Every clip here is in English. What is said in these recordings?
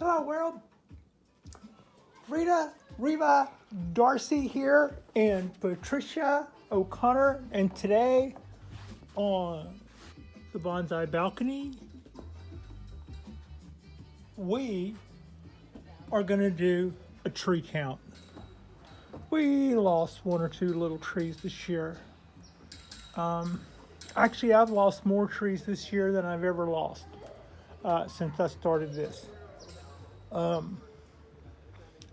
Hello world, Reba, Darcy here, and Patricia O'Connor, and today on the Bonsai balcony, we are going to do a tree count. We lost one or two little trees this year. Actually, I've lost more trees this year than I've ever lost since I started this.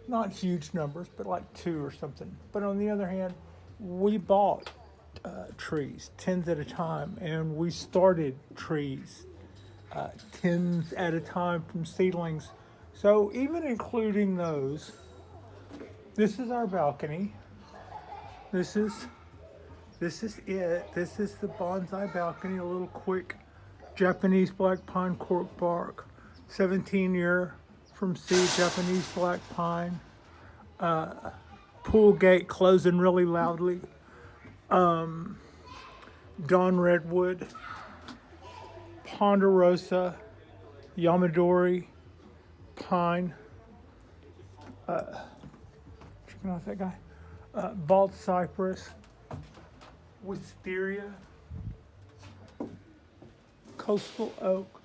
Not huge numbers, but like 2 or something. But on the other hand, we bought trees 10s at a time, and we started trees 10s at a time from seedlings. So even including those, this is our balcony. This is it. This is the bonsai balcony. A little quick Japanese black pine cork bark, 17-year from seed Japanese black pine. Pool gate closing really loudly. Dawn redwood, Ponderosa, Yamadori, pine. Checking out that guy. Bald cypress, wisteria, coastal oak,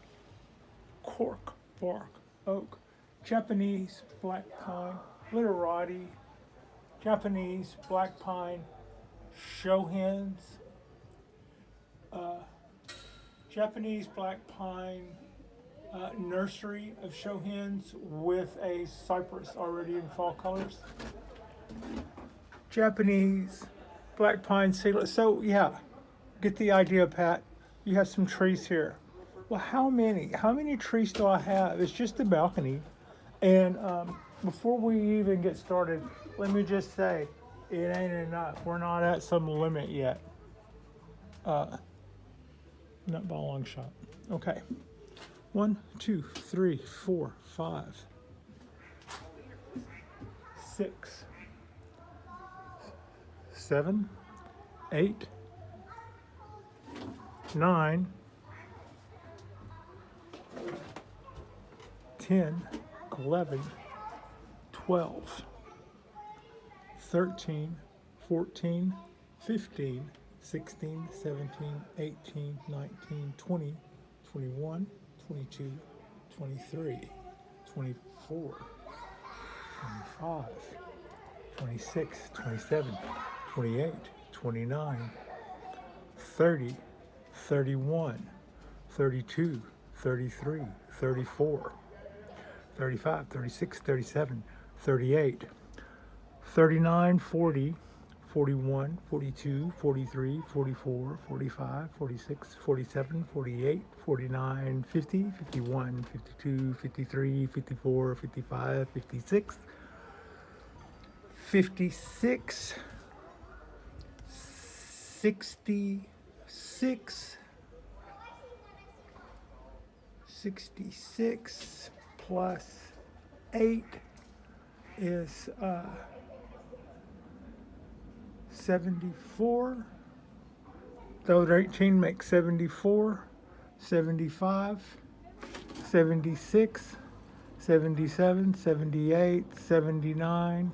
cork bark oak, Japanese black pine, literati, Japanese black pine, shohens, Japanese black pine nursery of shohens with a cypress already in fall colors, Japanese black pine seedless. So yeah, get the idea, Pat. You have some trees here. Well, how many trees do I have? It's just a balcony. And before we even get started, let me just say, it ain't enough. We're not at some limit yet. Not by a long shot. Okay. 1, 2, 3, 4, 5, 6, 7, 8, 9, 10, 11, 12, 13, 14, 15, 16, 17, 18, 19, 20, 21, 22, 23, 24, 25, 26, 27, 28, 29, 30, 31, 32, 33, 34, 35, 36, 37, 38, 39, 40, 41, 42, 43, 44, 45, 46, 47, 48, 49, 50, 51, 52, 53, 54, 55, 56, 56, 66, 66 plus 8 is 74. Those 18 make 74, 75, 76, 77, 78, 79,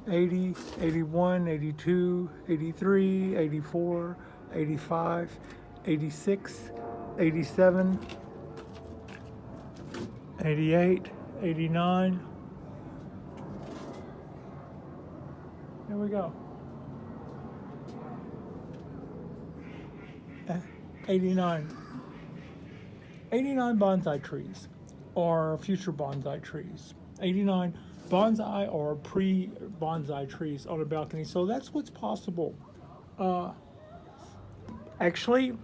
80, 81, 82, 83, 84, 85, 86, 87, 88, 89. There we go. 89. 89 bonsai trees are future bonsai trees. 89 bonsai or pre-bonsai trees on a balcony. So that's what's possible. Actually,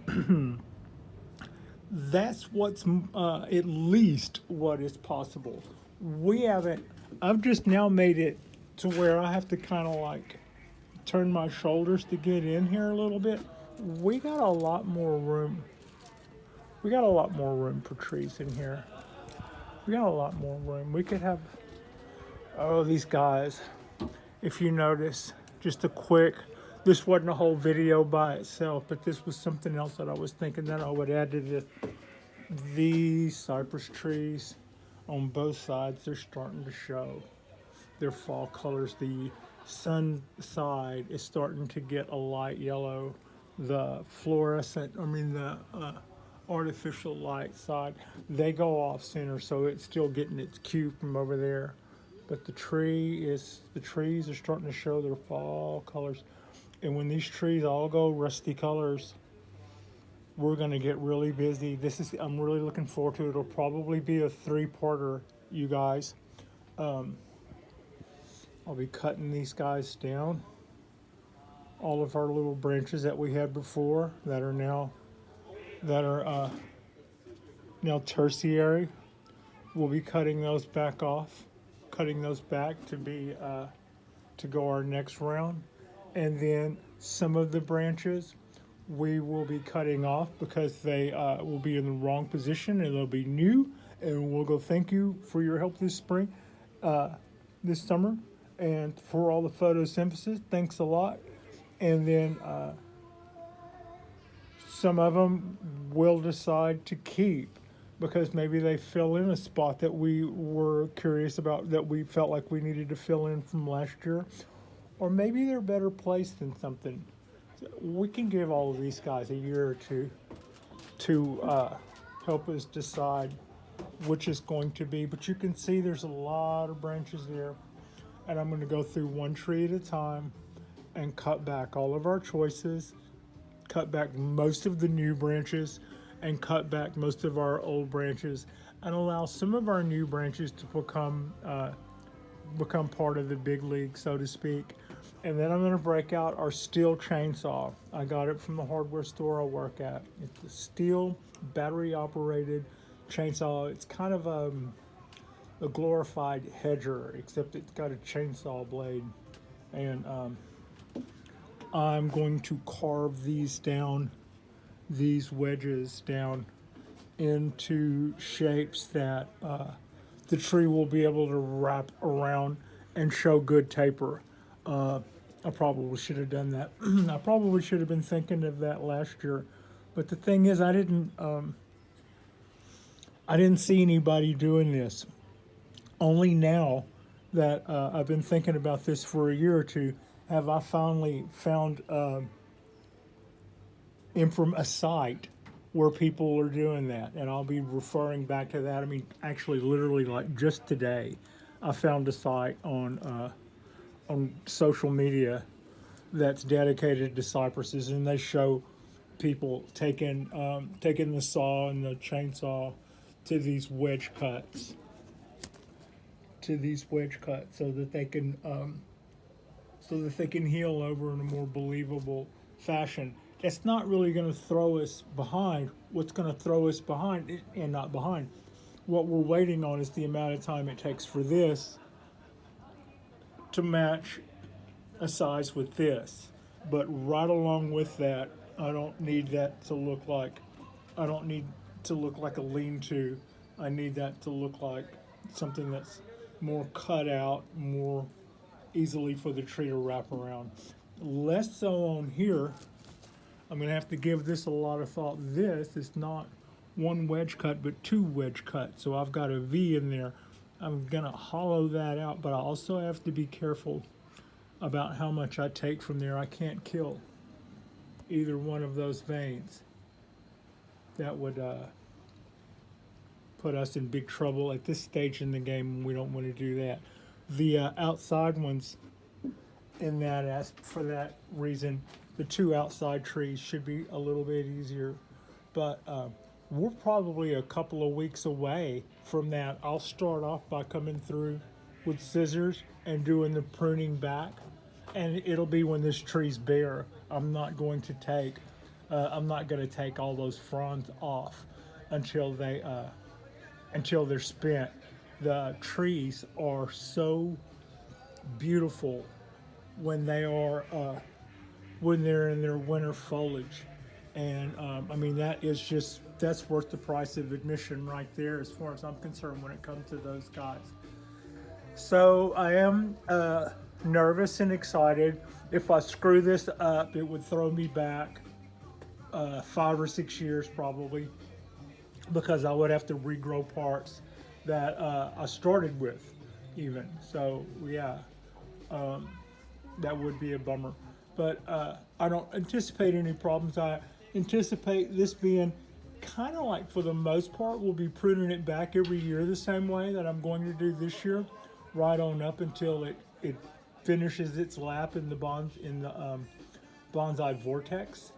that's what's at least what is possible. I've just now made it to where I have to kind of like turn my shoulders to get in here a little bit. We got a lot more room. We got a lot more room for trees in here. We got a lot more room. We could have, these guys, if you notice, just a quick, this wasn't a whole video by itself, but this was something else that I was thinking that I would add to this. These cypress trees on both sides, they're starting to show their fall colors. The sun side is starting to get a light yellow. The fluorescent, the artificial light side, they go off center, so it's still getting its cue from over there. But the trees are starting to show their fall colors. And when these trees all go rusty colors, we're gonna get really busy. I'm really looking forward to it. It'll probably be a three-parter, you guys. I'll be cutting these guys down. All of our little branches that we had before that are now tertiary, we'll be cutting those back off, cutting those back to go our next round, and then some of the branches we will be cutting off because they will be in the wrong position and they'll be new, and we'll go thank you for your help this spring, this summer, and for all the photosynthesis. Thanks a lot. And then some of them will decide to keep because maybe they fill in a spot that we were curious about, that we felt like we needed to fill in from last year, or maybe they're better placed than something. We can give all of these guys a year or two to help us decide which is going to be. But you can see there's a lot of branches there, and I'm going to go through one tree at a time and cut back all of our choices, cut back most of the new branches, and cut back most of our old branches, and allow some of our new branches to become part of the big league, so to speak. And then I'm going to break out our steel chainsaw. I got it from the hardware store I work at. It's a steel battery operated chainsaw. It's kind of a glorified hedger, except it's got a chainsaw blade. And I'm going to carve these wedges down into shapes that the tree will be able to wrap around and show good taper. I probably should have done that. I probably should have been thinking of that last year, but the thing is, I didn't see anybody doing this. Only now that I've been thinking about this for a year or two, have I finally found a site where people are doing that, and I'll be referring back to that. I mean, actually, literally, like just today, I found a site on social media that's dedicated to cypresses, and they show people taking the saw and the chainsaw to these wedge cuts, so that they can heal over in a more believable fashion. It's not really going to throw us behind. What's going to throw us behind, and not behind, what we're waiting on, is the amount of time it takes for this to match a size with this. But right along with that, I don't need that to look like a lean-to. I need that to look like something that's more cut out, more easily for the tree to wrap around. Less so on here. I'm going to have to give this a lot of thought. This is not one wedge cut, but two wedge cuts. So I've got a V in there. I'm going to hollow that out, but I also have to be careful about how much I take from there. I can't kill either one of those veins. That would put us in big trouble at this stage in the game, and we don't want to do that. The outside ones, for that reason, the two outside trees should be a little bit easier. But we're probably a couple of weeks away from that. I'll start off by coming through with scissors and doing the pruning back, and it'll be when this tree's bare. I'm not going to take all those fronds off until they're spent. The trees are so beautiful when they're in their winter foliage, and that's worth the price of admission right there, as far as I'm concerned, when it comes to those guys. So I am nervous and excited. If I screw this up, it would throw me back 5 or 6 years probably, because I would have to regrow parts that I started with, even. So yeah, that would be a bummer. But I don't anticipate any problems. I anticipate this being kind of like, for the most part, we'll be pruning it back every year the same way that I'm going to do this year, right on up until it finishes its lap in the bonsai vortex.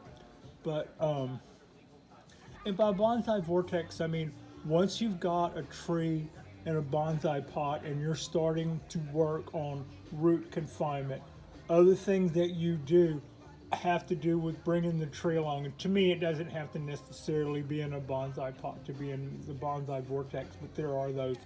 But and by bonsai vortex, I mean once you've got a tree in a bonsai pot and you're starting to work on root confinement, other things that you do have to do with bringing the tree along. And to me, it doesn't have to necessarily be in a bonsai pot to be in the bonsai vortex, but there are those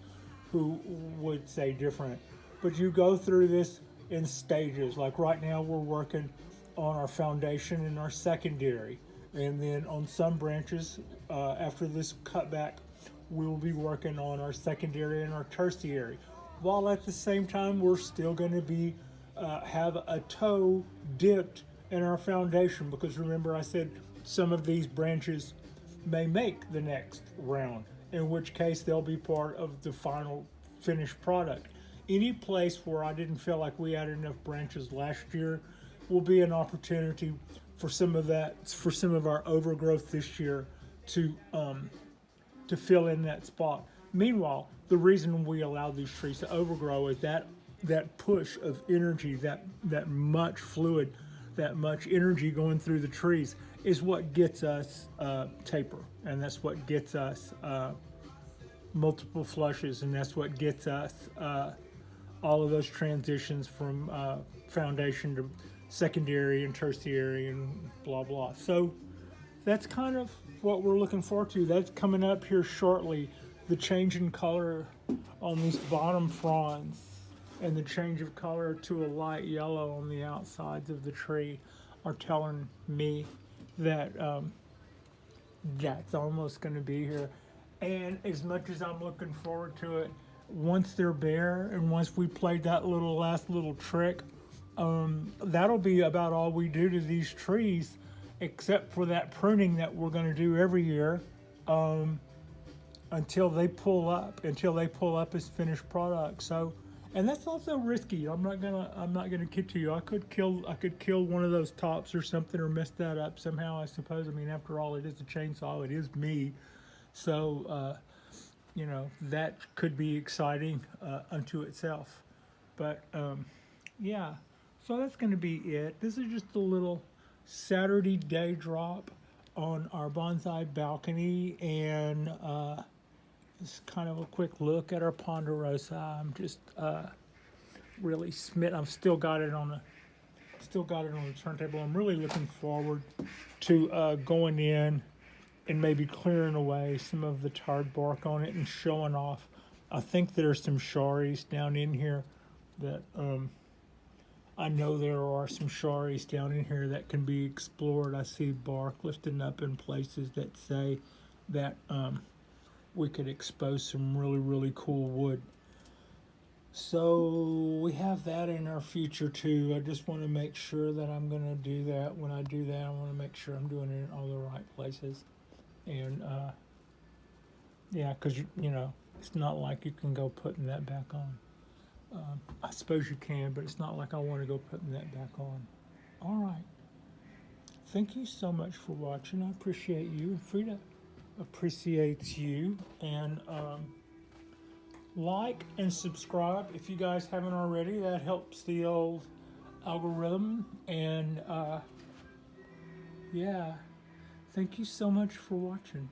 who would say different. But you go through this in stages. Like right now, we're working on our foundation and our secondary. And then on some branches, after this cutback, we will be working on our secondary and our tertiary. While at the same time, we're still going to be have a toe dipped in our foundation, because remember I said some of these branches may make the next round, in which case they'll be part of the final finished product. Any place where I didn't feel like we had enough branches last year will be an opportunity for some of that, for some of our overgrowth this year to fill in that spot. Meanwhile, the reason we allow these trees to overgrow is that push of energy, that much fluid, that much energy going through the trees is what gets us taper, and that's what gets us multiple flushes, and that's what gets us all of those transitions from foundation to secondary and tertiary and blah blah. So that's kind of what we're looking forward to. That's coming up here shortly. The change in color on these bottom fronds and the change of color to a light yellow on the outsides of the tree are telling me that that's almost going to be here. And as much as I'm looking forward to it, once they're bare and once we played that last little trick, that'll be about all we do to these trees, except for that pruning that we're going to do every year, until they pull up as finished product. So, and that's also risky. I'm not gonna kid to you. I could kill one of those tops or something, or mess that up somehow, I suppose. I mean, after all, it is a chainsaw. It is me. So, that could be exciting unto itself. But yeah, so that's going to be it. This is just a little Saturday day drop on our bonsai balcony, and just kind of a quick look at our Ponderosa. I'm just really smitten. I've still got it on the turntable. I'm really looking forward to going in and maybe clearing away some of the tarred bark on it and showing off. I think there's some sharies down in here that I know there are some sharies down in here that can be explored. I see bark lifting up in places that say that we could expose some really, really cool wood. So we have that in our future too. I just want to make sure that I'm going to do that. When I do that, I want to make sure I'm doing it in all the right places. And yeah, because it's not like you can go putting that back on. I suppose you can, but it's not like I want to go putting that back on. All right. Thank you so much for watching. I appreciate you. Frida appreciates you. And like and subscribe if you guys haven't already. That helps the old algorithm. And yeah, thank you so much for watching.